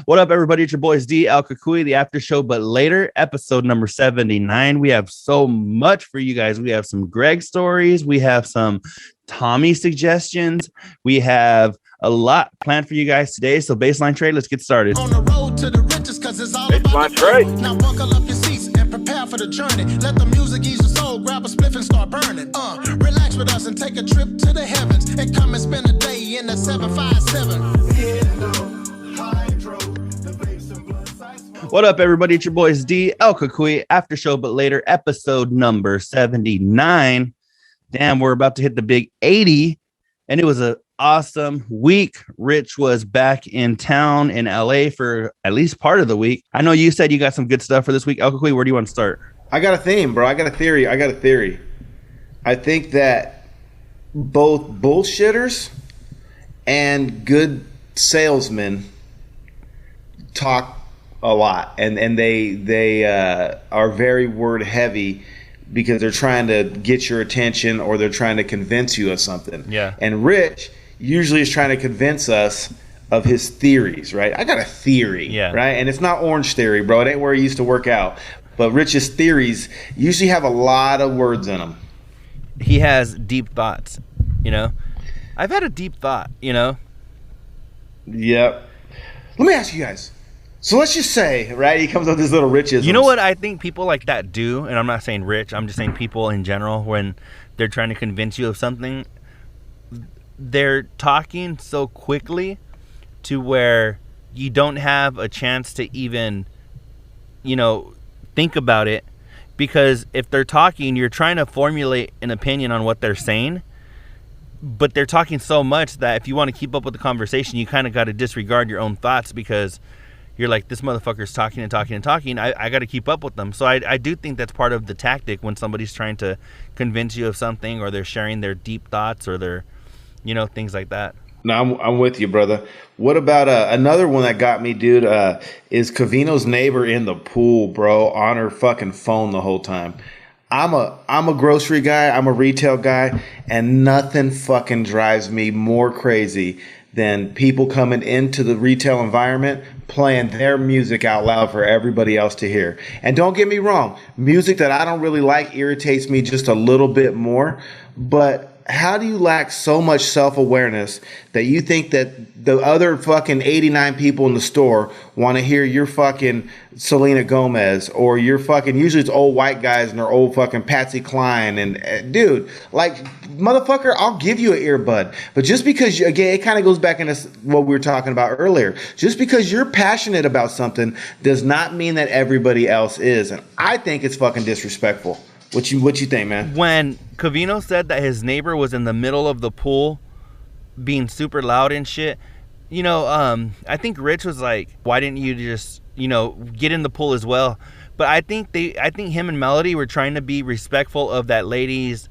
What up, everybody? It's your boys D, Al Kakui, the after show, but later, episode number 79. We have so much for you guys. We have some Greg stories. We have some Tommy suggestions. We have a lot planned for you guys today. So baseline trade, let's get started. On the road to the riches, cause it's all Baseline about trade. Now buckle up your seats and prepare for the journey. Let the music ease your soul, grab a spliff and start burning. Relax with us and take a trip to the heavens and come and spend a day in the 757. What up, everybody? It's your boys D, El Kakui, after show, but later, episode number 79. Damn, we're about to hit the big 80, and it was an awesome week. Rich was back in town in LA for at least part of the week. I know you said you got some good stuff for this week. El Kakui, where do you want to start? I got a theme, bro. I got a theory. I think that both bullshitters and good salesmen talk a lot, and they are very word heavy because they're trying to get your attention or they're trying to convince you of something. Yeah. And Rich usually is trying to convince us of his theories, right? I got a theory, yeah, right? And it's not Orange Theory, bro. It ain't where he used to work out. But Rich's theories usually have a lot of words in them. He has deep thoughts, you know? I've had a deep thought, you know? Yep. Let me ask you guys. So let's just say, right, he comes up with this little Richisms. You know what I think people like that do? And I'm not saying Rich, I'm just saying people in general, when they're trying to convince you of something, they're talking so quickly to where you don't have a chance to even, you know, think about it. Because if they're talking, you're trying to formulate an opinion on what they're saying, but they're talking so much that if you want to keep up with the conversation, you kind of got to disregard your own thoughts because you're like, this motherfucker's talking and talking and talking. I got to keep up with them. So I do think that's part of the tactic when somebody's trying to convince you of something, or they're sharing their deep thoughts, or their, you know, things like that. No, I'm with you, brother. What about another one that got me, dude, is Cavino's neighbor in the pool, bro, on her fucking phone the whole time. I'm a grocery guy. I'm a retail guy, and nothing fucking drives me more crazy than people coming into the retail environment playing their music out loud for everybody else to hear. And don't get me wrong, music that I don't really like irritates me just a little bit more, but how do you lack so much self-awareness that you think that the other fucking 89 people in the store want to hear your fucking Selena Gomez, or your fucking, usually it's old white guys and their old fucking Patsy Cline, and dude, like, motherfucker, I'll give you an earbud, but just because again, it kind of goes back into what we were talking about earlier, just because you're passionate about something does not mean that everybody else is, and I think it's fucking disrespectful. What you think, man? When Cavino said that his neighbor was in the middle of the pool being super loud and shit, you know, I think Rich was like, why didn't you just, you know, get in the pool as well? But I think him and Melody were trying to be respectful of that lady's,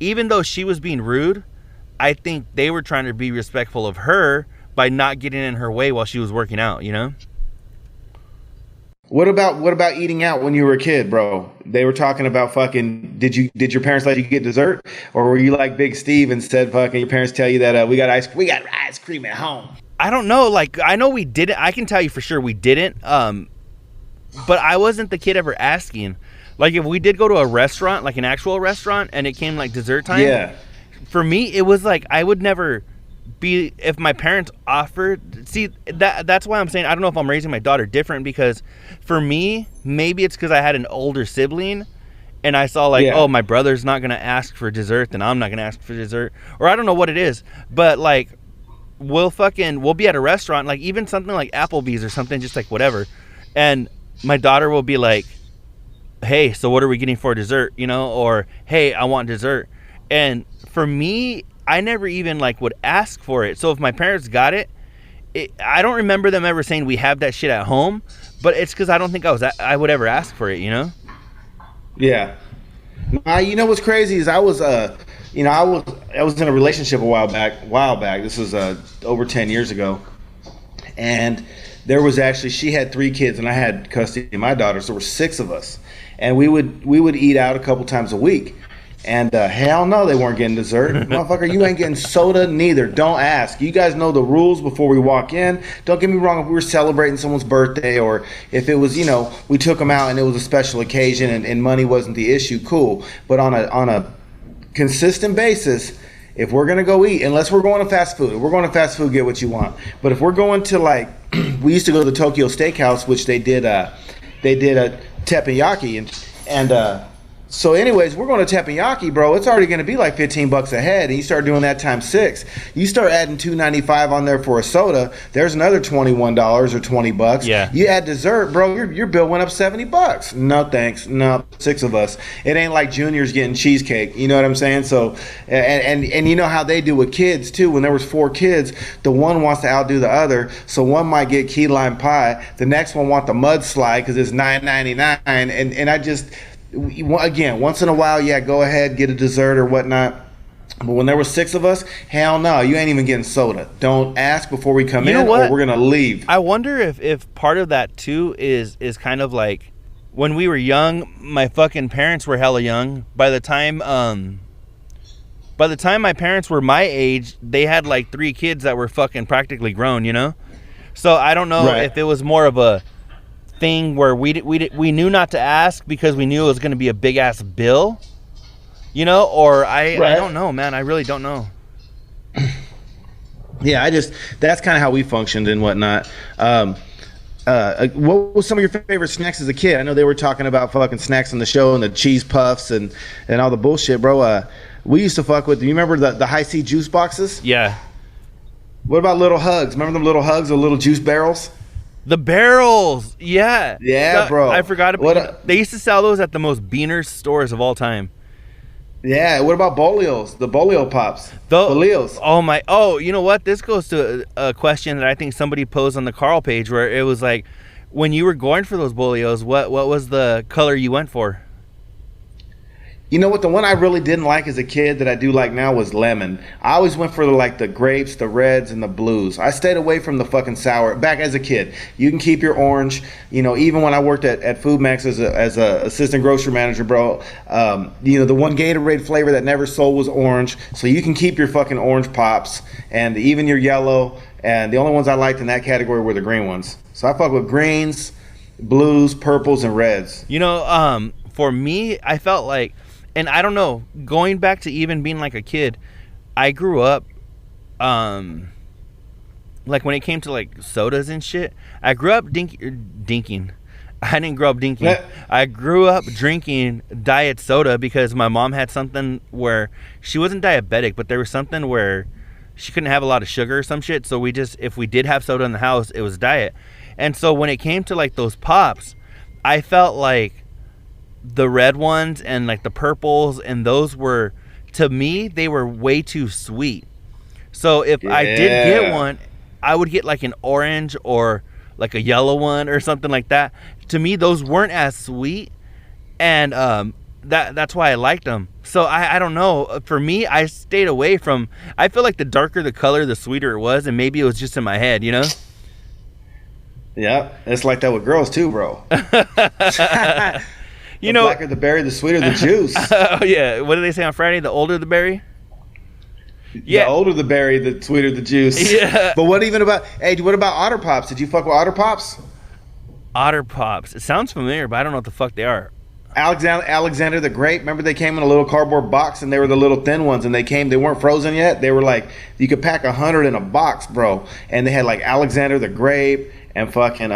even though she was being rude, I think they were trying to be respectful of her by not getting in her way while she was working out, you know? What about eating out when you were a kid, bro? They were talking about fucking, did your parents let you get dessert? Or were you like Big Steve and said fucking your parents tell you that we got ice cream at home? I don't know. Like, I know we didn't. I can tell you for sure we didn't. But I wasn't the kid ever asking. Like, if we did go to a restaurant, like an actual restaurant, and it came like dessert time, yeah, for me it was like I would never be, if my parents offered. See, that's why I'm saying I don't know if I'm raising my daughter different, because for me, maybe it's because I had an older sibling and I saw like, oh, my brother's not gonna ask for dessert, then I'm not gonna ask for dessert, or I don't know what it is, but like we'll be at a restaurant, like even something like Applebee's or something, just like whatever, and my daughter will be like, hey, so what are we getting for dessert, you know, or hey, I want dessert. And for me, I never even like would ask for it. So if my parents got it, I don't remember them ever saying we have that shit at home, but it's because I don't think I would ever ask for it, you know? Yeah. You know what's crazy is I was in a relationship a while back. This was over 10 years ago, and there was actually, she had 3 kids and I had custody of my daughter, so there were 6 of us, and we would eat out a couple times a week. And hell no, they weren't getting dessert. Motherfucker, you ain't getting soda neither. Don't ask. You guys know the rules before we walk in. Don't get me wrong, if we were celebrating someone's birthday or if it was, we took them out and it was a special occasion and money wasn't the issue, cool. But on a consistent basis, if we're going to go eat, unless we're going to fast food, if we're going to fast food, get what you want. But if we're going to we used to go to the Tokyo Steakhouse, which they did a teppanyaki and so anyways, we're going to teppanyaki, bro. It's already going to be like $15 a head, and you start doing that times 6. You start adding $2.95 on there for a soda. There's another $21 or $20. Yeah. You add dessert, bro. Your bill went up $70. No thanks. No, 6 of us. It ain't like juniors getting cheesecake. You know what I'm saying? So, and you know how they do with kids too. When there was 4 kids, the one wants to outdo the other. So one might get key lime pie. The next one want the mudslide because it's $9.99. And I just. Again, once in a while, yeah, go ahead, get a dessert or whatnot. But when there were 6 of us, hell no, you ain't even getting soda. Don't ask before we come in or we're going to leave. I wonder if part of that, too, is kind of like when we were young, my fucking parents were hella young. By the time my parents were my age, they had like 3 kids that were fucking practically grown, So I don't know if it was more of a thing where we knew not to ask because we knew it was going to be a big ass bill, or I don't know, man. I really don't know. Yeah, that's kind of how we functioned and whatnot. What was some of your favorite snacks as a kid? I know they were talking about fucking snacks on the show and the cheese puffs and all the bullshit, bro. We used to fuck with, you remember the high C juice boxes? Yeah. What about little hugs? Remember them little hugs or little juice barrels? The barrels, yeah. Yeah, bro. I forgot about they used to sell those at the most beaner stores of all time. Yeah, what about Bolios? The Bolio Pops. Bolios. You know what? This goes to a question that I think somebody posed on the Carl page where it was like, when you were going for those Bolios, what was the color you went for? You know what? The one I really didn't like as a kid that I do like now was lemon. I always went for the grapes, the reds, and the blues. I stayed away from the fucking sour back as a kid. You can keep your orange. Even when I worked at Food Max as a assistant grocery manager, bro. The one Gatorade flavor that never sold was orange. So you can keep your fucking orange pops and even your yellow. And the only ones I liked in that category were the green ones. So I fuck with greens, blues, purples, and reds. For me, I felt like. And I don't know, going back to even being like a kid, I grew up, when it came to like sodas and shit, I grew up dinking. I didn't grow up dinking. I grew up drinking diet soda because my mom had something where she wasn't diabetic, but there was something where she couldn't have a lot of sugar or some shit. So if we did have soda in the house, it was diet. And so when it came to like those pops, I felt like the red ones and like the purples and those were, to me, they were way too sweet. So if I did get one, I would get like an orange or like a yellow one or something like that. To me, those weren't as sweet, and that's why I liked them. So I don't know. For me, I stayed away from. I feel like the darker the color, the sweeter it was, and maybe it was just in my head, Yeah, it's like that with girls too, bro. The blacker the berry, the sweeter the juice. Oh, yeah. What do they say on Friday? The older the berry? Yeah. The older the berry, the sweeter the juice. Yeah. But what about Otter Pops? Did you fuck with Otter Pops? Otter Pops. It sounds familiar, but I don't know what the fuck they are. Alexander the Great. Remember they came in a little cardboard box and they were the little thin ones and they weren't frozen yet. They were like, you could pack 100 in a box, bro. And they had like Alexander the Grape and fucking,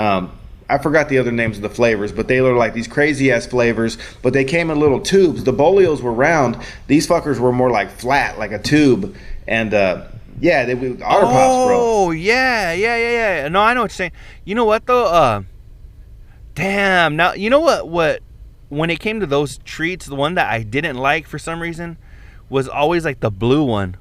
I forgot the other names of the flavors, but they were like these crazy ass flavors, but they came in little tubes. The Bolios were round. These fuckers were more like flat, like a tube. And they were Otter Pops, bro. Oh, yeah. No, I know what you're saying. You know what though? Damn. Now, you know what when it came to those treats, the one that I didn't like for some reason was always like the blue one.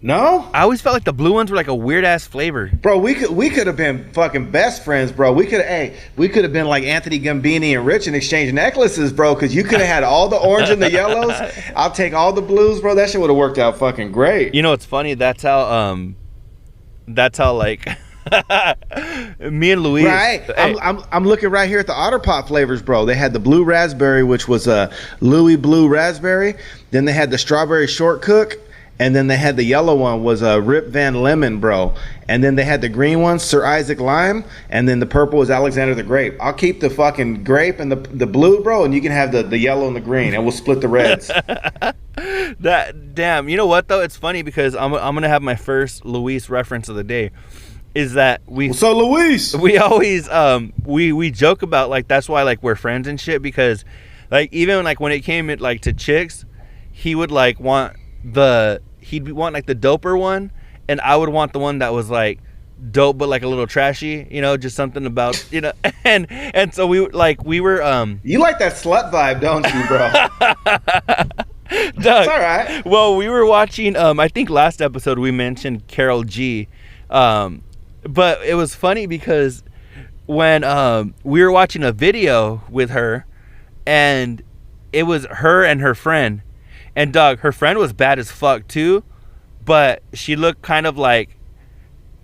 No? I always felt like the blue ones were like a weird ass flavor. Bro, we could have been fucking best friends, bro. We could have been like Anthony Gambini and Rich and exchanged necklaces, bro, because you could have had all the orange and the yellows. I'll take all the blues, bro. That shit would have worked out fucking great. You know, it's funny. That's how like Me and Luis. Right. Hey, I'm looking right here at the Otter Pop flavors, bro. They had the blue raspberry, which was a Louis Blue raspberry. Then they had the strawberry short cook. And then they had the yellow one was a Rip Van Lemon, bro. And then they had the green one, Sir Isaac Lime. And then the purple was Alexander the Grape. I'll keep the fucking grape and the blue, bro. And you can have the yellow and the green. And we'll split the reds. Damn. You know what, though? It's funny because I'm going to have my first Luis reference of the day. Is that So Luis, we always we joke about like that's why like we're friends and shit, because like even like when it came like to chicks, he would like want he'd want like the doper one, and I would want the one that was like dope but like a little trashy, you know, just something about, you know, and so we were you like that slut vibe, don't you, bro? Doug, it's all right. Well, we were watching I think last episode we mentioned Carol G, but it was funny because when we were watching a video with her, and it was her and her friend. And Doug, her friend was bad as fuck too, but she looked kind of like,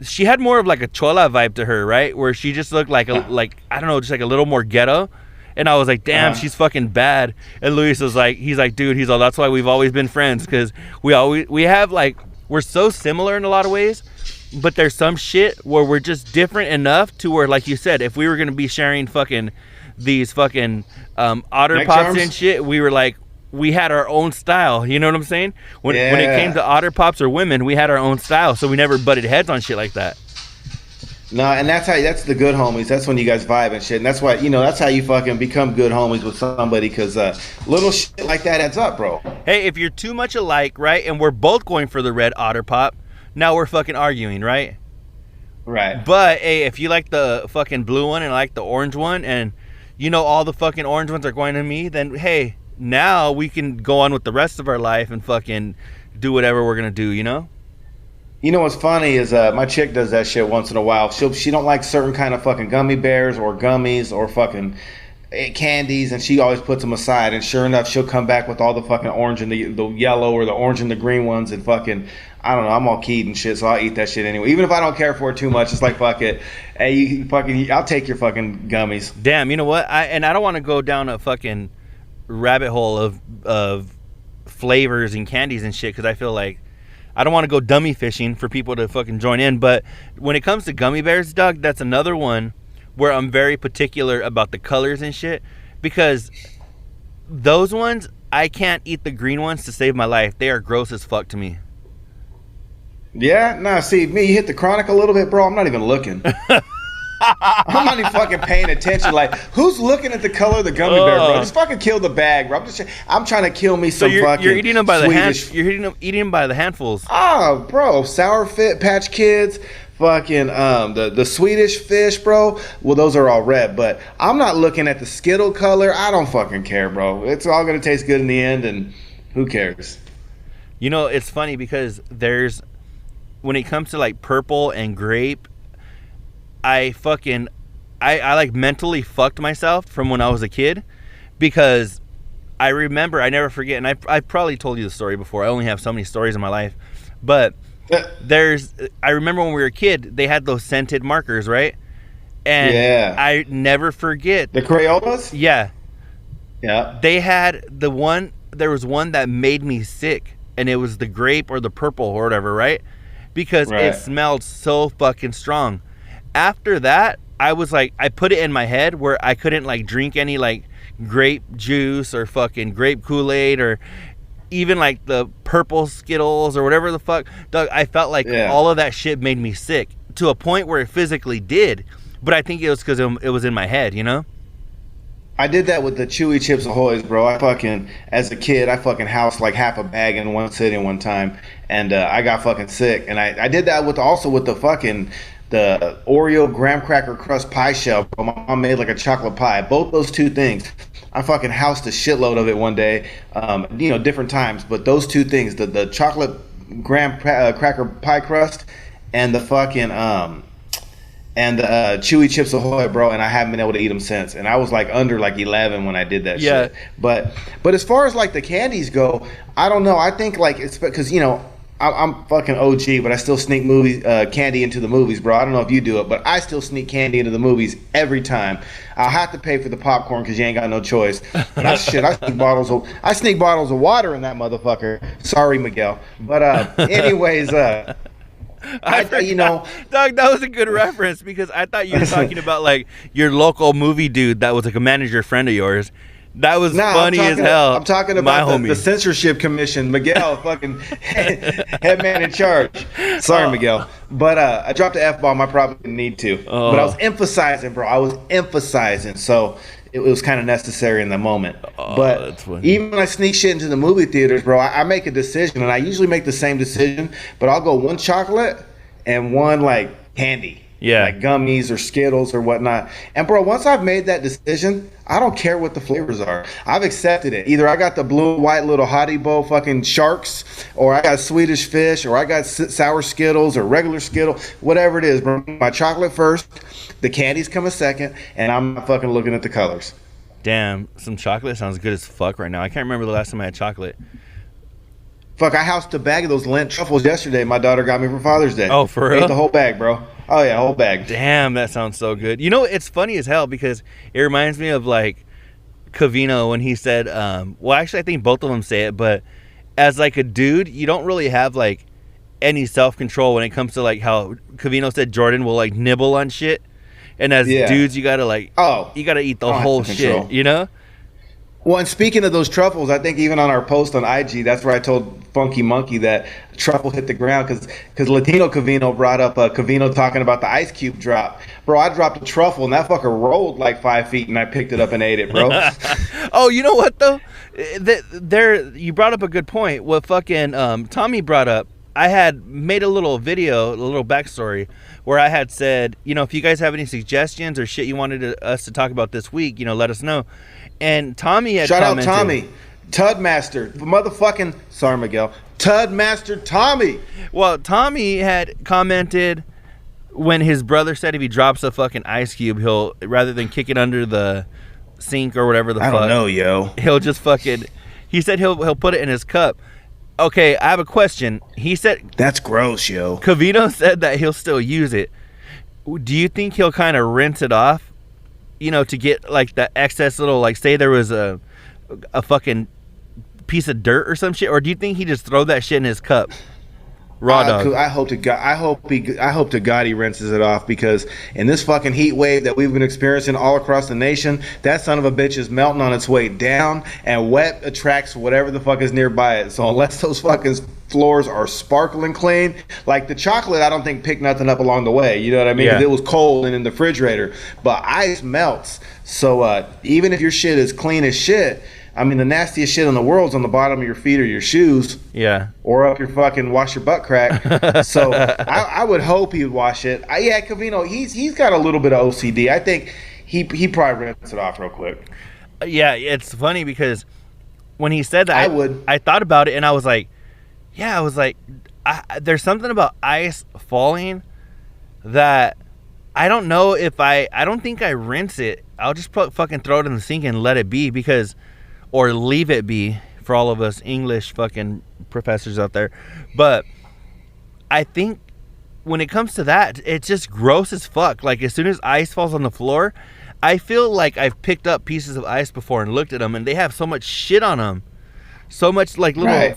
she had more of like a chola vibe to her, right? Where she just looked like like I don't know, just like a little more ghetto. And I was like, damn, she's fucking bad. And Luis was like, he's like, dude, he's all, that's why we've always been friends, because we have like, we're so similar in a lot of ways, but there's some shit where we're just different enough to where, like you said, if we were gonna be sharing fucking these fucking otter Neck pops charms? and shit, we were like, we had our own style, you know what I'm saying? When it came to otter pops or women, we had our own style, so we never butted heads on shit like that. No, and that's the good homies. That's when you guys vibe and shit. And that's why, you know, that's how you fucking become good homies with somebody, because little shit like that adds up, bro. Hey, if you're too much alike, right, and we're both going for the red otter pop, now we're fucking arguing, right? Right. But hey, if you like the fucking blue one and I like the orange one, and you know all the fucking orange ones are going to me, then hey, now we can go on with the rest of our life and fucking do whatever we're gonna do, you know? You know what's funny is my chick does that shit once in a while. She don't like certain kind of fucking gummy bears or gummies or fucking candies, and she always puts them aside. And sure enough, she'll come back with all the fucking orange and the yellow or the orange and the green ones, and fucking, I don't know, I'm all keyed and shit, so I'll eat that shit anyway. Even if I don't care for it too much, it's like, fuck it. Hey, I'll take your fucking gummies. Damn, you know what? I don't want to go down a fucking rabbit hole of flavors and candies and shit, because I feel like I don't want to go dummy fishing for people to fucking join in. But when it comes to gummy bears, Doug, that's another one where I'm very particular about the colors and shit, because those ones, I can't eat the green ones to save my life. They are gross as fuck to me. Yeah? Nah, see, me, you hit the chronic a little bit, bro. I'm not even looking. I'm not even fucking paying attention. Like, who's looking at the color of the gummy bear, bro? Just fucking kill the bag, bro. I'm trying to kill me some fucking you're eating them by the Swedish. You're eating them by the handfuls. Oh, bro, Sour Fit, Patch Kids, fucking the Swedish fish, bro. Well, those are all red, but I'm not looking at the Skittle color. I don't fucking care, bro. It's all gonna taste good in the end, and who cares? You know, it's funny because when it comes to like purple and grape, I like mentally fucked myself from when I was a kid, because I remember, I never forget, and I've probably told you the story before. I only have so many stories in my life, but I remember when we were a kid, they had those scented markers, right? And yeah. I never forget. The Crayolas? Yeah. Yeah. They had there was one that made me sick, and it was the grape or the purple or whatever, right? Because it smelled so fucking strong. After that, I was like, I put it in my head where I couldn't like drink any like grape juice or fucking grape Kool-Aid or even like the purple Skittles or whatever the fuck. Doug, I felt like all of that shit made me sick to a point where it physically did. But I think it was because it was in my head, you know? I did that with the Chewy Chips Ahoy's, bro. As a kid, I fucking housed like half a bag in one sitting one time, and I got fucking sick. And I did that with the Oreo graham cracker crust pie shell, bro. My mom made like a chocolate pie. Both those two things, I fucking housed a shitload of it one day, different times. But those two things, the chocolate graham cracker pie crust and the fucking Chewy Chips Ahoy, bro, and I haven't been able to eat them since. And I was like under like 11 when I did that shit. But as far as like the candies go, I don't know. I think like it's because, I'm fucking OG, but I still sneak candy into the movies, bro. I don't know if you do it, but I still sneak candy into the movies every time. I'll have to pay for the popcorn because you ain't got no choice. But I sneak bottles of water in that motherfucker. Sorry, Miguel. But anyways, you know, Doug, that was a good reference because I thought you were talking about like your local movie dude that was like a manager friend of yours. That was funny as hell. I'm talking about the censorship commission, Miguel, fucking head man in charge. Sorry, Miguel, but I dropped the F-bomb. I probably didn't need to, but I was emphasizing, bro. So it was kind of necessary in the moment. But even when I sneak shit into the movie theaters, bro, I make a decision, and I usually make the same decision, but I'll go one chocolate and one like candy. Yeah. Like gummies or Skittles or whatnot. And bro, once I've made that decision, I don't care what the flavors are. I've accepted it. Either I got the blue and white little Haribo fucking sharks, or I got Swedish fish, or I got sour Skittles or regular Skittle, whatever it is, bro. My chocolate first, the candies come a second, and I'm not fucking looking at the colors. Damn, some chocolate sounds good as fuck right now. I can't remember the last time I had chocolate. Fuck, I housed a bag of those Lindt truffles yesterday. My daughter got me for Father's Day. Oh, for real? Ate the whole bag, bro. Oh, yeah, whole bag. Damn, that sounds so good. You know, it's funny as hell because it reminds me of, like, Covino when he said, well, actually, I think both of them say it, but as, like, a dude, you don't really have, like, any self-control when it comes to, like, how Covino said Jordan will, like, nibble on shit. And as dudes, you gotta, like, you gotta eat the whole shit, you know? Well, and speaking of those truffles, I think even on our post on IG, that's where I told Funky Monkey that truffle hit the ground because Latino Covino brought up Covino talking about the ice cube drop. Bro, I dropped a truffle and that fucker rolled like 5 feet and I picked it up and ate it, bro. Oh, you know what though? You brought up a good point. What fucking Tommy brought up, I had made a little video, a little backstory where I had said, you know, if you guys have any suggestions or shit you wanted us to talk about this week, you know, let us know. And Tommy had commented. Shout out Tommy. Tudmaster. Motherfucking, sorry, Miguel. Tudmaster Tommy. Well, Tommy had commented when his brother said if he drops a fucking ice cube, he'll, rather than kick it under the sink or whatever the fuck. I don't know, yo. He'll just fucking, he said he'll put it in his cup. Okay, I have a question. He said. That's gross, yo. Covino said that he'll still use it. Do you think he'll kind of rinse it off? You know, to get like the excess little, like say there was a fucking piece of dirt or some shit, or do you think he just throw that shit in his cup? Raw dog. I hope to God he rinses it off, because in this fucking heat wave that we've been experiencing all across the nation, that son of a bitch is melting on its way down, and wet attracts whatever the fuck is nearby it. So unless those fucking floors are sparkling clean, like the chocolate, I don't think picked nothing up along the way. You know what I mean? 'Cause it was cold and in the refrigerator, but ice melts. So even if your shit is clean as shit, I mean, the nastiest shit in the world's on the bottom of your feet or your shoes. Yeah. Or up your fucking wash your butt crack. So I would hope he would wash it. Yeah, Covino, he's got a little bit of OCD. I think he probably rinse it off real quick. Yeah, it's funny because when he said that, I thought about it and I was like, there's something about ice falling that I don't know if I don't think I rinse it. I'll just fucking throw it in the sink and let it be, or leave it be for all of us English fucking professors out there. But I think when it comes to that, it's just gross as fuck. Like as soon as ice falls on the floor, I feel like I've picked up pieces of ice before and looked at them and they have so much shit on them. So much like little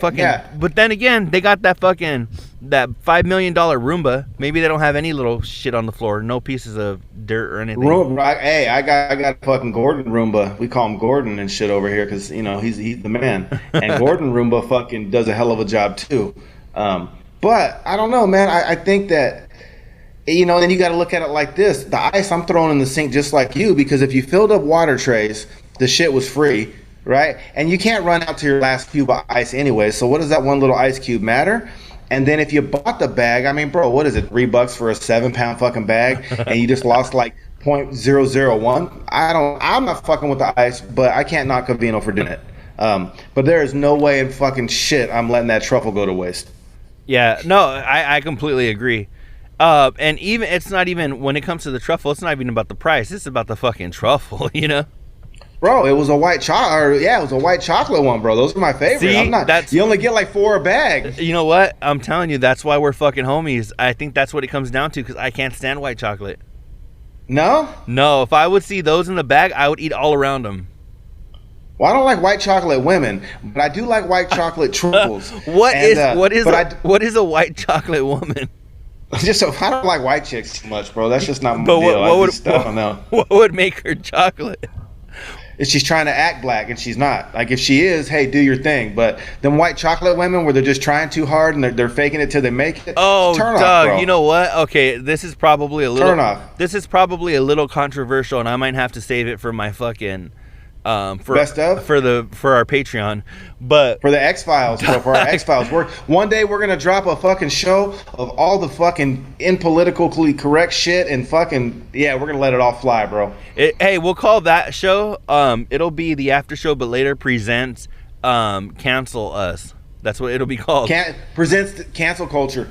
but then again, they got that $5 million Roomba. Maybe they don't have any little shit on the floor, no pieces of dirt or anything. Hey, I got a fucking Gordon Roomba. We call him Gordon and shit over here because you know he's the man. And Gordon Roomba fucking does a hell of a job too. But I don't know, man. I think that, you know, then you got to look at it like this: the ice I'm throwing in the sink just like you, because if you filled up water trays, the shit was free. Right? And you can't run out to your last cube of ice anyway. So what does that one little ice cube matter? And then if you bought the bag, I mean, bro, what is it? $3 for a 7-pound fucking bag, and you just lost like 0.001. I'm not fucking with the ice, but I can't knock Covino for doing it. But there is no way in fucking shit I'm letting that truffle go to waste. Yeah, no, I completely agree. And even it's not even when it comes to the truffle, it's not even about the price. It's about the fucking truffle, you know? Bro, it was a white chocolate. Yeah, it was a white chocolate one, bro. Those are my favorite. See, you only get like 4 a bag. You know what? I'm telling you, that's why we're fucking homies. I think that's what it comes down to, because I can't stand white chocolate. No? No, if I would see those in the bag, I would eat all around them. Well, I don't like white chocolate women, but I do like white chocolate triples. What is a white chocolate woman? I don't like white chicks too much, bro. That's just not my deal. I don't know. What would make her chocolate? If she's trying to act black and she's not. Like, if she is, hey, do your thing. But them white chocolate women where they're just trying too hard and they're faking it till they make it. Oh, turn Doug, off, bro. You know what? Okay, this is probably a little. Turn off. This is probably a little controversial, and I might have to save it for my fucking. Best of? For our Patreon, but for the X-Files, bro, for our X-Files. One day we're gonna drop a fucking show of all the fucking impolitically correct shit and fucking we're gonna let it all fly, bro. Hey, we'll call that show. It'll be the After Show, but later presents Cancel Us. That's what it'll be called. Presents cancel culture.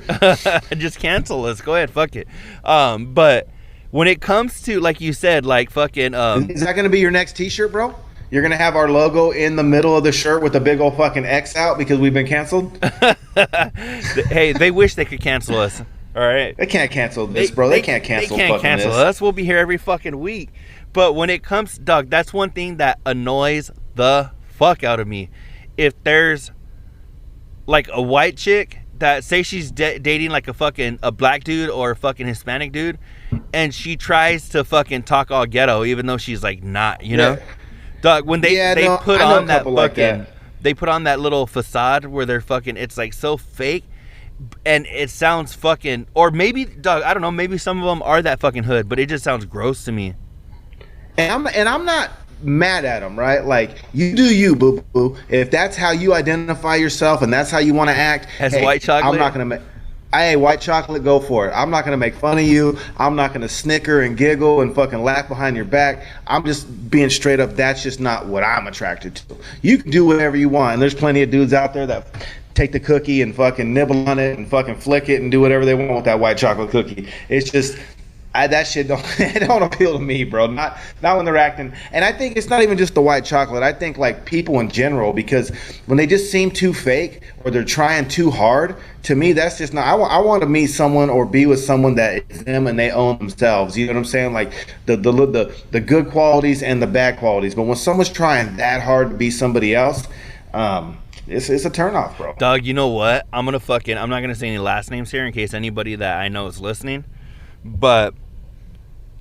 Just cancel us. Go ahead, fuck it. But when it comes to, like you said, like fucking is that gonna be your next T-shirt, bro? You're going to have our logo in the middle of the shirt with a big old fucking X out because we've been canceled? Hey, they wish they could cancel us. All right. They can't cancel this, bro. They can't cancel us. We'll be here every fucking week. But when it comes, Doug, that's one thing that annoys the fuck out of me. If there's like a white chick that say she's dating like a black dude or a fucking Hispanic dude, and she tries to fucking talk all ghetto even though she's like not, you know? Doug, when they put on that fucking, they put on that little facade where they're fucking, it's like so fake, and it sounds fucking, or maybe, Doug, I don't know, maybe some of them are that fucking hood, but it just sounds gross to me. And I'm not mad at them, right? Like, you do you, boo boo. If that's how you identify yourself and that's how you want to act, as white chocolate, I'm not gonna make. Hey, white chocolate, go for it. I'm not going to make fun of you. I'm not going to snicker and giggle and fucking laugh behind your back. I'm just being straight up. That's just not what I'm attracted to. You can do whatever you want. And there's plenty of dudes out there that take the cookie and fucking nibble on it and fucking flick it and do whatever they want with that white chocolate cookie. It's just... that shit don't appeal to me, bro. Not when they're acting. And I think it's not even just the white chocolate. I think like people in general, because when they just seem too fake or they're trying too hard, to me that's just not. I want to meet someone or be with someone that is them and they own themselves. You know what I'm saying? Like the good qualities and the bad qualities. But when someone's trying that hard to be somebody else, it's a turnoff, bro. Doug, you know what? I'm not gonna say any last names here in case anybody that I know is listening, but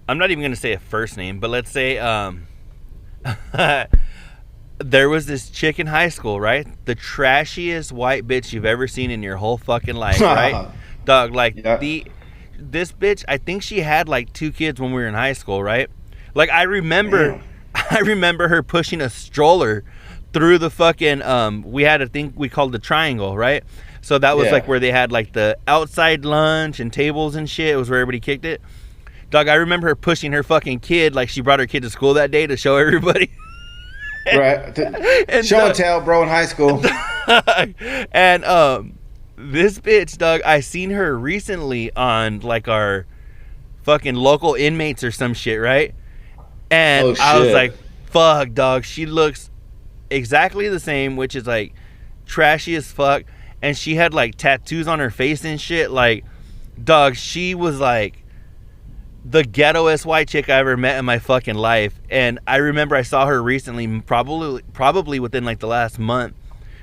I'm not even going to say a first name, but let's say there was this chick in high school, right? The trashiest white bitch you've ever seen in your whole fucking life, right? Dog, like this bitch, I think she had like 2 kids when we were in high school, right? Like I remember her pushing a stroller through the fucking we had a thing we called the triangle, right? So that was like where they had like the outside lunch and tables and shit. It was where everybody kicked it. Dog, I remember her pushing her fucking kid like she brought her kid to school that day to show everybody. Right. And show and tell, bro, in high school. And this bitch, Doug, I seen her recently on like our fucking local inmates or some shit, right? And I was like, fuck, dog, she looks exactly the same, which is like trashy as fuck. And she had like tattoos on her face and shit. Like, dog, she was like the ghettoest white chick I ever met in my fucking life. And I remember I saw her recently, probably within like the last month,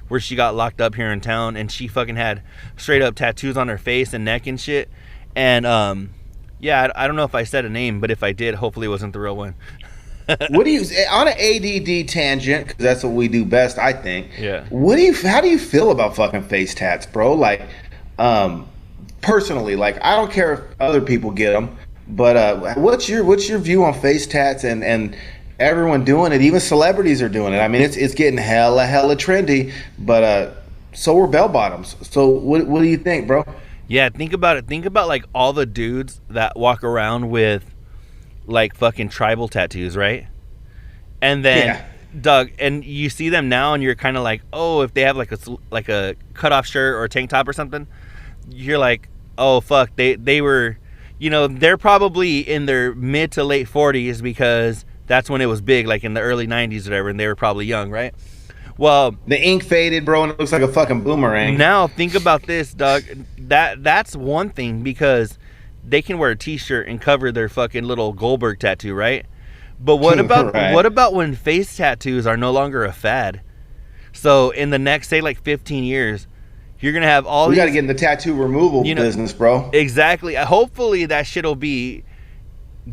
where she got locked up here in town, and she fucking had straight up tattoos on her face and neck and shit. And I don't know if I said a name, but if I did, hopefully it wasn't the real one. What do you, on an ADD tangent, because that's what we do best, I think. Yeah. How do you feel about fucking face tats, bro? Like, personally, like, I don't care if other people get them, but what's your view on face tats and everyone doing it? Even celebrities are doing it. I mean, it's getting hella trendy, but so are bell bottoms. So what do you think, bro? Yeah, think about it. Think about like all the dudes that walk around with like fucking tribal tattoos, right? And then Doug, and you see them now, and you're kind of like, oh, if they have like a cutoff shirt or a tank top or something, you're like, oh fuck, they were, you know, they're probably in their mid to late 40s because That's when it was big, like in the early 90s or whatever, and they were probably young, right? Well, the ink faded, bro, and it looks like a fucking boomerang. Now think about this, Doug. That's one thing, because they can wear a t-shirt and cover their fucking little Goldberg tattoo, right? But what about Right. what about when face tattoos are no longer a fad? So in the next, say, like 15 years, you're gonna have all. We got to get in the tattoo removal business, bro. Exactly. Hopefully that shit'll be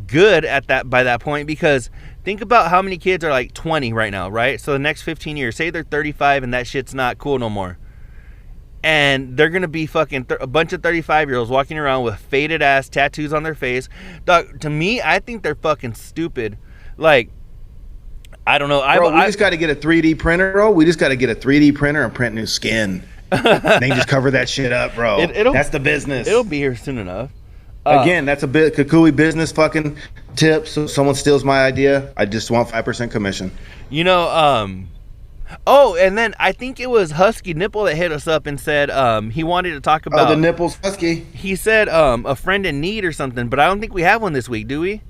good at that by that point, because think about how many kids are like 20 right now, right? So the next 15 years, say they're 35 and that shit's not cool no more, and they're gonna be fucking a bunch of 35-year-olds walking around with faded ass tattoos on their face. Dog, to me, I think they're fucking stupid. Like, I don't know. Bro, we just got to get a 3D printer, bro. We just got to get a 3D printer and print new skin. They just cover that shit up, bro. That's the business. It'll be here soon enough. Again, that's a bit Kukui business fucking tip. So someone steals my idea, I just want 5% commission. You know, oh, and then I think it was Husky Nipple that hit us up and said he wanted to talk about. Oh, the Nipples Husky. He said a friend in need or something, but I don't think we have one this week, do we?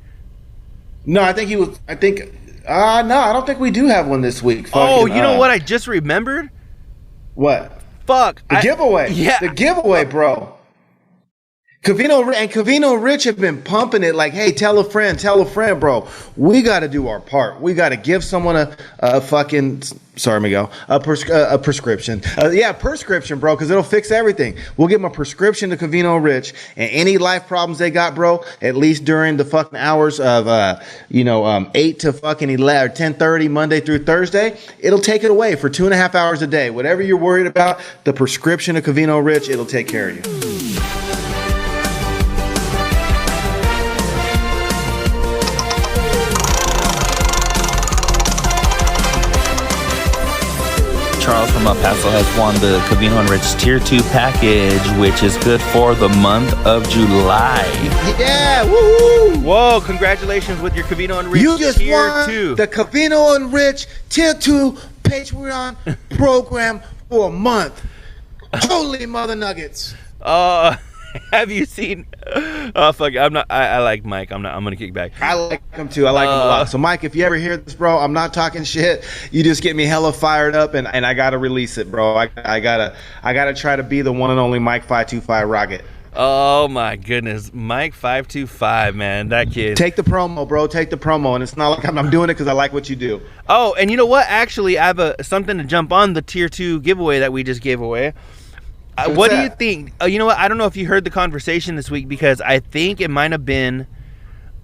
No, I think he was. I think. No, I don't think we do have one this week. Oh, you know what? I just remembered. What? Fuck. The giveaway. Yeah. The giveaway, bro. Covino Rich have been pumping it like, hey, tell a friend, bro. We got to do our part. We got to give someone a fucking, sorry, Miguel, a prescription. Prescription, bro, because it'll fix everything. We'll give them a prescription to Covino Rich, and any life problems they got, bro, at least during the fucking hours of, 8 to fucking 11 or 10:30 Monday through Thursday, it'll take it away for 2.5 hours a day. Whatever you're worried about, the prescription of Covino Rich, it'll take care of you. Charles from El Paso has won the Covino and Rich Tier 2 package, which is good for the month of July. Yeah, woo! Whoa, congratulations with your Covino and Rich You just Tier won 2. the Covino and Rich Tier 2 Patreon program for a month. Holy mother nuggets. Have you seen? Oh fuck! I'm not. I like Mike. I'm gonna kick back. I like him too. I like him a lot. So Mike, if you ever hear this, bro, I'm not talking shit. You just get me hella fired up, and I gotta release it, bro. I gotta try to be the one and only Mike 525 Rocket. Oh my goodness, Mike 525, man, that kid. Take the promo, bro. Take the promo, and it's not like I'm doing it because I like what you do. Oh, and you know what? Actually, I have something to jump on the Tier 2 giveaway that we just gave away. What do you think? You know what? I don't know if you heard the conversation this week, because I think it might have been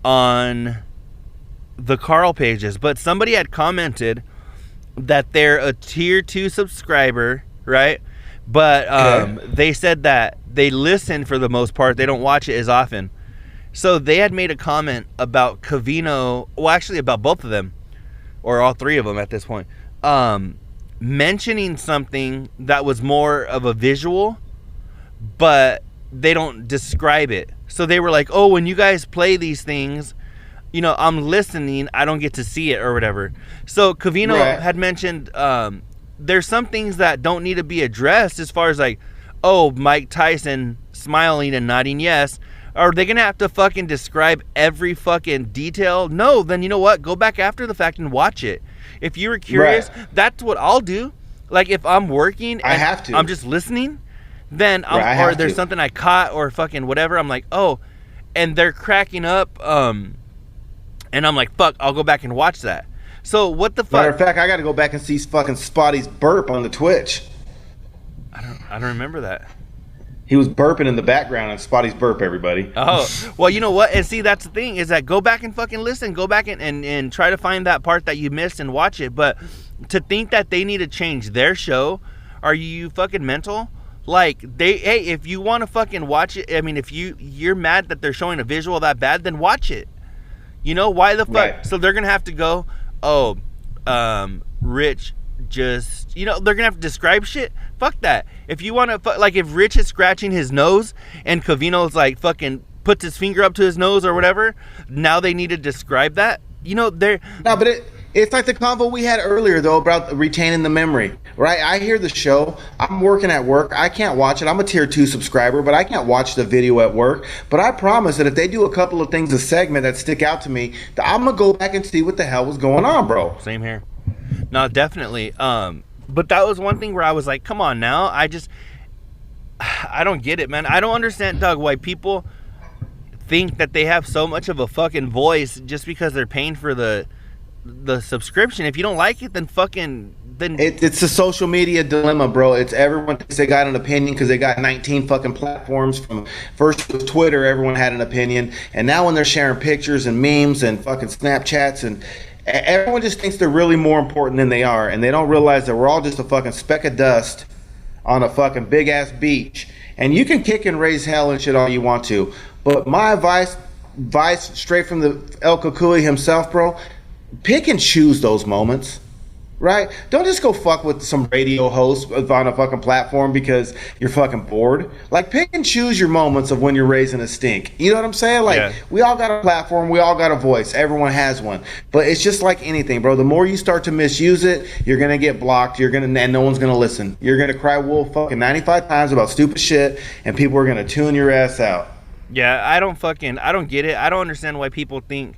on the Carl pages, but somebody had commented that they're a Tier 2 subscriber, right? But they said that they listen for the most part. They don't watch it as often. So they had made a comment about Covino, well, actually about both of them, or all three of them at this point. Mentioning something that was more of a visual, but they don't describe it. So they were like, oh, when you guys play these things, I'm listening, I don't get to see it or whatever. So Covino had mentioned there's some things that don't need to be addressed, as far as like, oh, Mike Tyson smiling and nodding yes. Are they gonna have to fucking describe every fucking detail? No, then you know what? Go back after the fact and watch it. If you were curious, that's what I'll do. Like if I'm working and I have to. I'm just listening, then or there's something I caught or fucking whatever, I'm like, oh, and they're cracking up, and I'm like, fuck, I'll go back and watch that. So what the fuck? Matter of fact, I got to go back and see fucking Spotty's burp on the Twitch. I don't remember that. He was burping in the background on Spotty's burp, everybody. Oh, well, you know what? And see, that's the thing, is that go back and fucking listen. Go back and try to find that part that you missed and watch it. But to think that they need to change their show, are you fucking mental? Like, hey, if you want to fucking watch it, I mean, if you're mad that they're showing a visual that bad, then watch it. You know, why the fuck? Right. So they're going to have to go, oh, Rich just, they're going to have to describe shit. Fuck that. If you want to, like, if Rich is scratching his nose and Covino's like fucking puts his finger up to his nose or whatever, now they need to describe that. They're... No, but It's like the convo we had earlier, though, about retaining the memory, right? I hear the show. I'm working at work. I can't watch it. I'm a tier 2 subscriber, but I can't watch the video at work. But I promise that if they do a couple of things, a segment that stick out to me, that I'm going to go back and see what the hell was going on, bro. Same here. No, definitely. But that was one thing where I was like, come on now. I don't get it, man. I don't understand, Doug, why people think that they have so much of a fucking voice just because they're paying for the subscription. If you don't like it, then it's a social media dilemma, bro. It's everyone thinks they got an opinion because they got 19 fucking platforms. From first with Twitter, everyone had an opinion, and now when they're sharing pictures and memes and fucking Snapchats, and everyone just thinks they're really more important than they are, and they don't realize that we're all just a fucking speck of dust on a fucking big ass beach. And you can kick and raise hell and shit all you want to, but my advice straight from the El Cucuy himself, bro. Pick and choose those moments, right? Don't just go fuck with some radio host on a fucking platform because you're fucking bored. Like, pick and choose your moments of when you're raising a stink. You know what I'm saying? Like, We all got a platform, we all got a voice, everyone has one. But it's just like anything, bro. The more you start to misuse it, you're gonna get blocked. And no one's gonna listen. You're gonna cry wolf fucking 95 times about stupid shit, and people are gonna tune your ass out. Yeah, I don't get it. I don't understand why people think.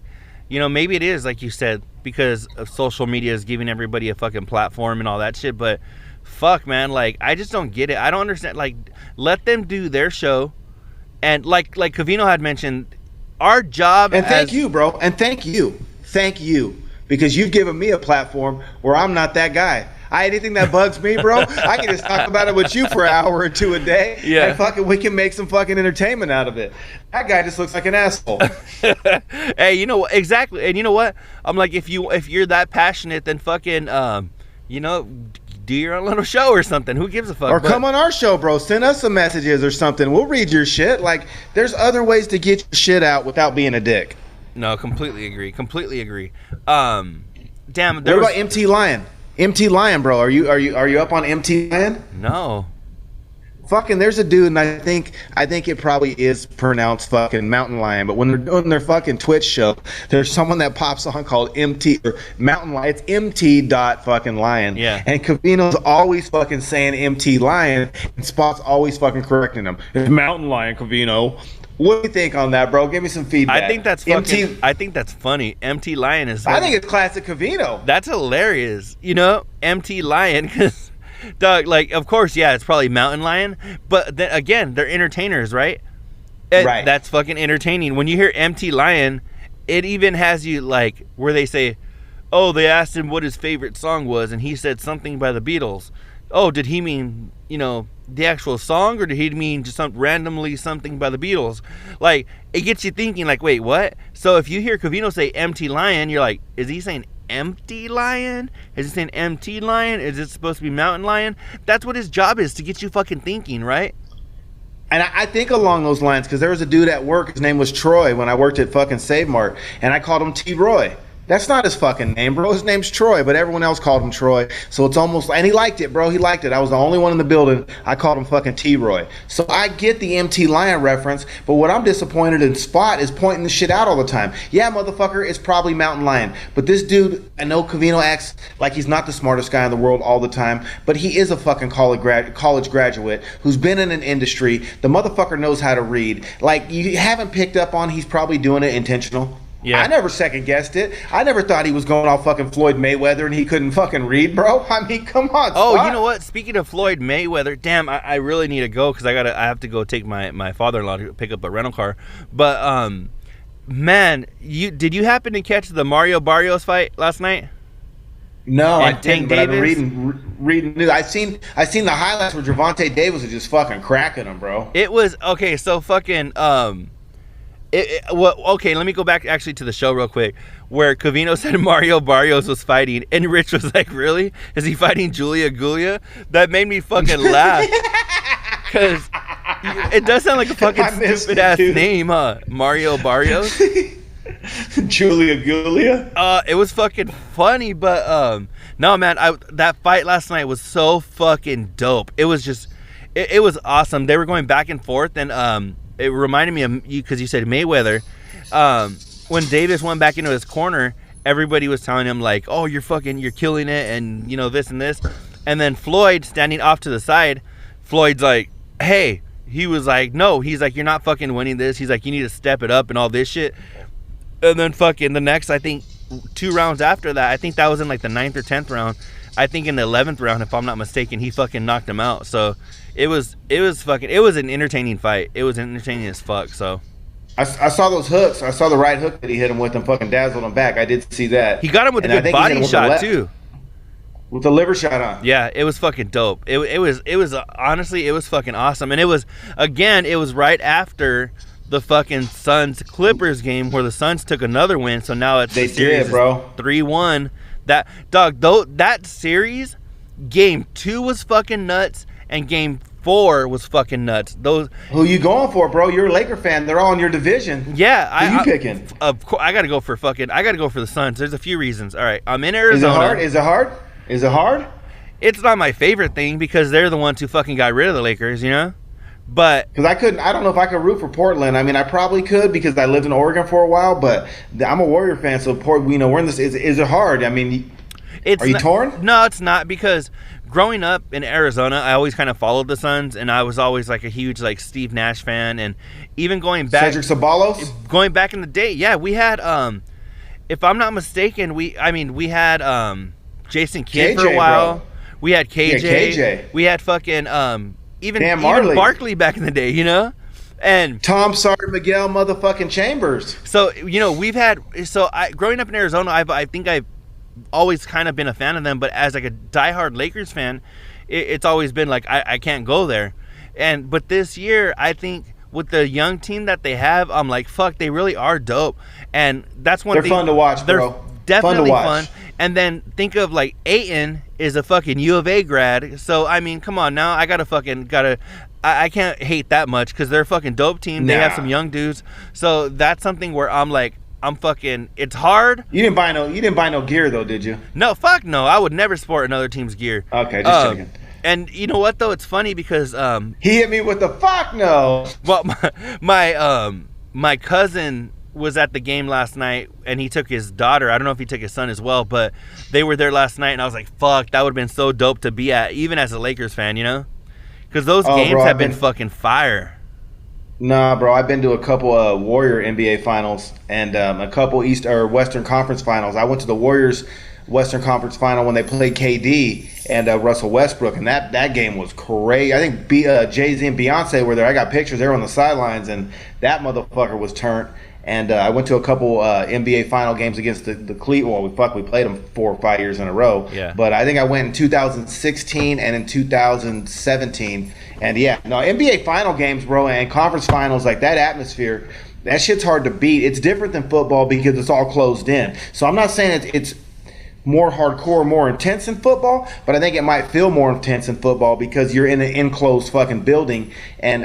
Maybe it is, like you said, because of social media is giving everybody a fucking platform and all that shit. But fuck, man, like, I just don't get it. I don't understand. Like, let them do their show. And like Covino had mentioned, our job. And thank you, bro. And thank you. Because you've given me a platform where I'm not that guy. Anything that bugs me, bro, I can just talk about it with you for an hour or two a day. Yeah. And fucking we can make some fucking entertainment out of it. That guy just looks like an asshole. Hey, exactly. And you know what? I'm like, if you're that passionate, then fucking do your own little show or something. Who gives a fuck? Or come on our show, bro. Send us some messages or something. We'll read your shit. Like, there's other ways to get your shit out without being a dick. No, completely agree. Damn. What about MT Lion? MT Lion, bro. Are you up on MT Lion? No. Fucking, there's a dude, and I think it probably is pronounced fucking Mountain Lion, but when they're doing their fucking Twitch show, there's someone that pops on called MT or Mountain Lion. It's MT dot fucking Lion. Yeah. And Covino's always fucking saying MT Lion, and Spot's always fucking correcting him. It's Mountain Lion, Covino. What do you think on that, bro? Give me some feedback. I think that's I think that's funny. MT Lion is. I think it's classic Covino. That's hilarious. MT Lion, because, Doug, like, of course, yeah, it's probably Mountain Lion, but then again, they're entertainers, right? Right. That's fucking entertaining. When you hear MT Lion, it even has you, like, where they say, oh, they asked him what his favorite song was, and he said something by the Beatles. Oh, did he mean, the actual song, or did he mean just randomly something by the Beatles? Like, it gets you thinking, like, wait, what? So if you hear Covino say MT Lion, you're like, is he saying empty lion? Is he saying MT Lion? Is it supposed to be Mountain Lion? That's what his job is, to get you fucking thinking, right? And I think along those lines, because there was a dude at work, his name was Troy, when I worked at fucking Save Mart, and I called him T-Roy. That's not his fucking name, bro. His name's Troy, but everyone else called him Troy. So it's almost, and he liked it, bro. He liked it. I was the only one in the building. I called him fucking T-Roy. So I get the MT Lion reference, but what I'm disappointed in Spot is pointing the shit out all the time. Yeah, motherfucker, it's probably Mountain Lion. But this dude, I know Covino acts like he's not the smartest guy in the world all the time, but he is a fucking college graduate who's been in an industry. The motherfucker knows how to read. Like, you haven't picked up on, he's probably doing it intentional. Yeah. I never second guessed it. I never thought he was going all fucking Floyd Mayweather and he couldn't fucking read, bro. I mean, come on. Oh, Spot. You know what? Speaking of Floyd Mayweather, damn, I really need to go because I have to go take my father-in-law to pick up a rental car. But man, did you happen to catch the Mario Barrios fight last night? No, I didn't. But I've been reading news. I seen the highlights where Gervonta Davis was just fucking cracking him, bro. It was okay. So fucking okay, let me go back actually to the show real quick, where Covino said Mario Barrios was fighting, and Rich was like, really? Is he fighting Julia Gulia? That made me fucking laugh. Because it does sound like a fucking stupid-ass name, huh? Mario Barrios? Julia Gulia? It was fucking funny, but, no, man, that fight last night was so fucking dope. It was just, it was awesome. They were going back and forth, and, it reminded me of you because you said Mayweather. When Davis went back into his corner everybody was telling him like, oh, you're killing it, and you know, this and this. And then Floyd standing off to the side, Floyd's like, hey, he was like, no, he's like, you're not fucking winning this. He's like, you need to step it up and all this shit. And then fucking the next, I think 2 rounds after that, I think that was in like the 9th or 10th round. I think in the 11th round, if I'm not mistaken, he fucking knocked him out. So it was an entertaining fight. It was entertaining as fuck. So I saw those hooks. I saw the right hook that he hit him with and fucking dazzled him back. I did see that. He got him with a good body shot too. With the liver shot on. Yeah, it was fucking dope. It was honestly, it was fucking awesome. And it was right after the fucking Suns Clippers game where the Suns took another win. So now it's 3-1. That series, game 2 was fucking nuts, and game 4 was fucking nuts. Who you going for, bro? You're a Laker fan. They're all in your division. Yeah, who you picking? Of course, I gotta go for the Suns. There's a few reasons. All right, I'm in Arizona. Is it hard? It's not my favorite thing because they're the ones who fucking got rid of the Lakers, you know. But because I don't know if I could root for Portland. I mean, I probably could because I lived in Oregon for a while, but I'm a Warrior fan, so we're in this. Is it hard? I mean, are you torn? No, it's not, because growing up in Arizona, I always kind of followed the Suns, and I was always like a huge like Steve Nash fan, and even going back, Cedric Ceballos, going back in the day, yeah, we had if I'm not mistaken, we had Jason Kidd for a while. Bro. We had KJ. Yeah, KJ. We had fucking even Barkley back in the day, you know? And Tom Sawyer, Miguel motherfucking Chambers. So, you know, growing up in Arizona, I think I've always kind of been a fan of them, but as like a diehard Lakers fan, it's always been like I can't go there. But this year, I think with the young team that they have, I'm like, fuck, they really are dope. And that's one thing. They're fun to watch, bro. They're definitely fun. And then think of like Ayton is a fucking U of A grad. So I mean, come on now, I can't hate that much because they're a fucking dope team. They have some young dudes. So that's something where I'm like, it's hard. You didn't buy no gear though, did you? No, fuck no. I would never sport another team's gear. Okay, just checking. And you know what though? It's funny because he hit me with the fuck no. Well, my cousin was at the game last night, and he took his daughter. I don't know if he took his son as well, but they were there last night, and I was like, fuck, that would have been so dope to be at, even as a Lakers fan, you know? Because those games have been fucking fire. Nah, bro, I've been to a couple Warrior NBA finals and a couple East or Western Conference finals. I went to the Warriors Western Conference final when they played KD and Russell Westbrook, and that game was crazy. I think Jay-Z and Beyonce were there. I got pictures. They were on the sidelines, and that motherfucker was turned. And I went to a couple NBA final games against the Cleveland. Well, we played them 4 or 5 years in a row. Yeah. But I think I went in 2016 and in 2017. And yeah, no, NBA final games, bro, and conference finals, like that atmosphere, that shit's hard to beat. It's different than football because it's all closed in. So I'm not saying it's more hardcore, more intense in football, but I think it might feel more intense in football because you're in an enclosed fucking building, and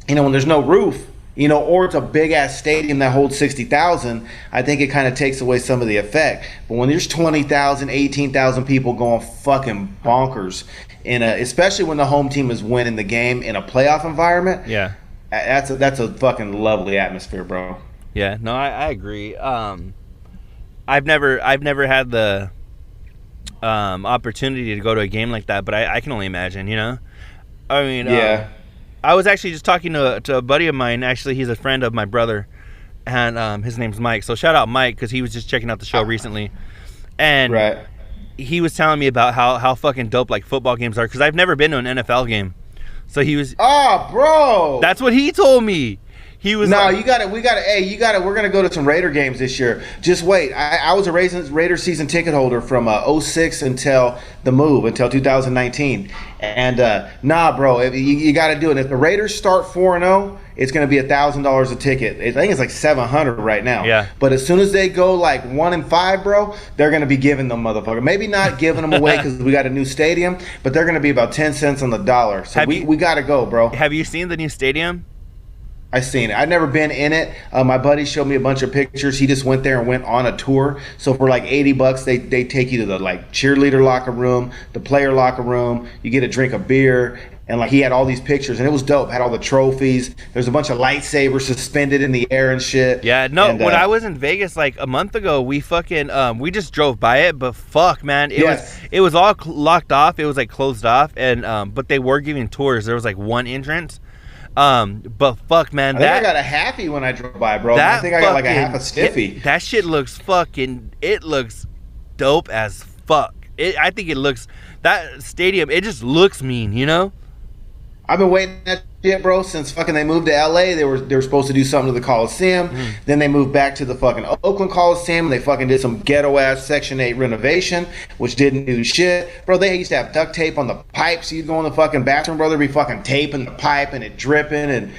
when there's no roof, or it's a big ass stadium that holds 60,000, I think it kind of takes away some of the effect. But when there's 20,000, 18,000 people going fucking bonkers especially when the home team is winning the game in a playoff environment, yeah, that's a fucking lovely atmosphere, bro. Yeah, no, I agree. I've never had the opportunity to go to a game like that, but I can only imagine, I mean, yeah. I was actually just talking to a buddy of mine. Actually, he's a friend of my brother, and his name's Mike. So shout out Mike, because he was just checking out the show recently, and right. He was telling me about how fucking dope like football games are, because I've never been to an NFL game. So he was, oh, bro, that's what he told me. He was you got it. We're gonna go to some Raider games this year. Just wait. I was a Raider season ticket holder from 06 until the move, until 2019. And bro, you got to do it. If the Raiders start 4-0, it's gonna be $1,000 a ticket. I think it's like $700 right now. Yeah. But as soon as they go like 1-5, bro, they're gonna be giving them motherfucker. Maybe not giving them away because we got a new stadium, but they're gonna be about 10 cents on the dollar. So we got to go, bro. Have you seen the new stadium? I seen it. I've never been in it. My buddy showed me a bunch of pictures. He just went there and went on a tour. So for like $80, they take you to the like cheerleader locker room, the player locker room. You get a drink of beer, and like he had all these pictures, and it was dope. Had all the trophies. There's a bunch of lightsabers suspended in the air and shit. Yeah, no. When I was in Vegas like a month ago, we fucking we just drove by it, but fuck, man, it was all locked off. It was like closed off, and but they were giving tours. There was like one entrance. But fuck, man, I got a halfie when I drove by, bro. I think I got like a half a stiffy. That shit looks it looks dope as fuck. I think it looks, that stadium, it just looks mean, you know? I've been waiting that shit, bro, since fucking they moved to LA. They were supposed to do something to the Coliseum. Then they moved back to the fucking Oakland Coliseum. They fucking did some ghetto ass Section 8 renovation, which didn't do shit. Bro, they used to have duct tape on the pipes. You'd go in the fucking bathroom, bro, there'd be fucking tape in the pipe and it dripping, and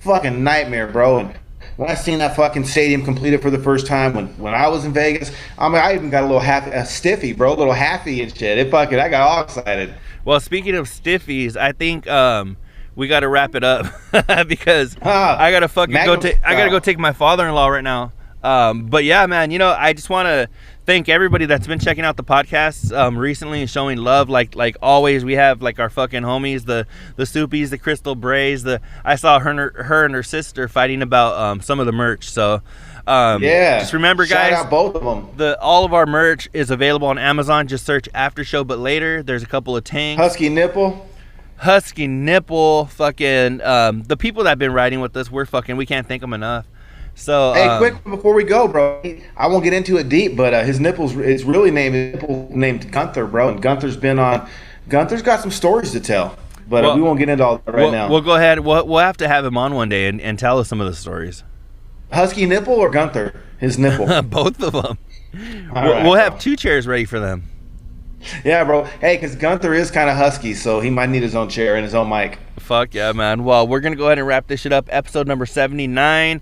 fucking nightmare, bro. And when I seen that fucking stadium completed for the first time when I was in Vegas, I mean, I even got a stiffy, bro, a little halfy and shit. I got all excited. Well, speaking of stiffies, I think we got to wrap it up because I gotta fucking I gotta go take my father-in-law right now. But yeah, man, you know, I just want to thank everybody that's been checking out the podcast recently and showing love. Like always, we have like our fucking homies, the Soupies, the Crystal Brays. I saw her and her sister fighting about some of the merch. So yeah, just remember, guys, shout out both of them. All of our merch is available on Amazon. Just search After Show But Later. There's a couple of tanks. Husky nipple, fucking the people that have been riding with us, we can't thank them enough. So hey, quick before we go, bro, I won't get into it deep, but his really named Gunther, bro, and Gunther's got some stories to tell, but we won't get into all that right now. We'll go ahead. We'll have to have him on one day and tell us some of the stories. Husky nipple or Gunther? His nipple. Both of them. We'll have 2 chairs ready for them. Yeah, bro. Hey, because Gunther is kind of husky, so he might need his own chair and his own mic. Fuck yeah, man. Well, we're going to go ahead and wrap this shit up. Episode number 79.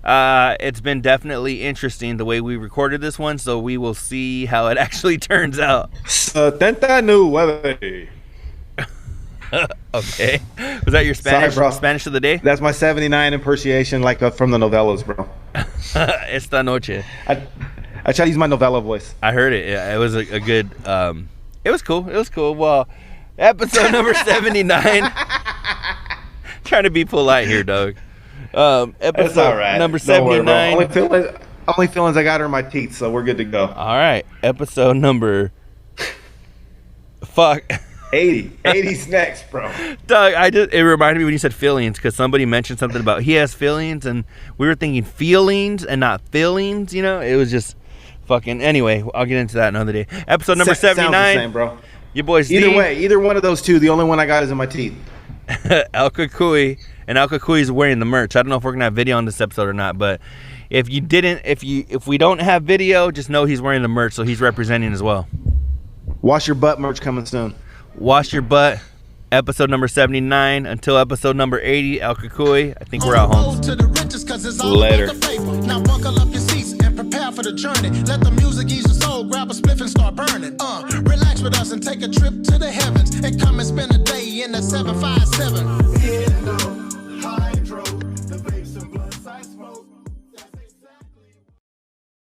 It's been definitely interesting the way we recorded this one, so we will see how it actually turns out. 79. Okay. Was that your Spanish, Sorry, bro. Spanish of the day? That's my 79 impersonation, like from the novellas, bro. Esta noche. I try to use my novella voice. I heard it. Yeah, it was a good. It was cool. Well, episode number 79. Trying to be polite here, Doug. Episode all right. number 79. Only feelings I got are in my teeth, so we're good to go. All right. Episode number. Fuck. 80. 80's next, bro. Doug, it reminded me when you said feelings, because somebody mentioned something about he has feelings, and we were thinking feelings and not feelings, you know? It was just fucking... Anyway, I'll get into that another day. Episode number 79. Sounds the same, bro. Your boys Either way, either one of those two, the only one I got is in my teeth. El Cucuy, and El Cucuy is wearing the merch. I don't know if we're gonna have video on this episode or not, but if we don't have video, just know he's wearing the merch, so he's representing as well. Wash your butt merch coming soon. Wash your butt. Episode number 79 until episode number 80. El Cucuy. I think we're out, homes. Later. Now buckle up your seats and prepare for the journey. Let the music ease your soul. Grab a spliff and start burning. Relax with us and take a trip to the heavens and come and spend a day in the 757. Yeah.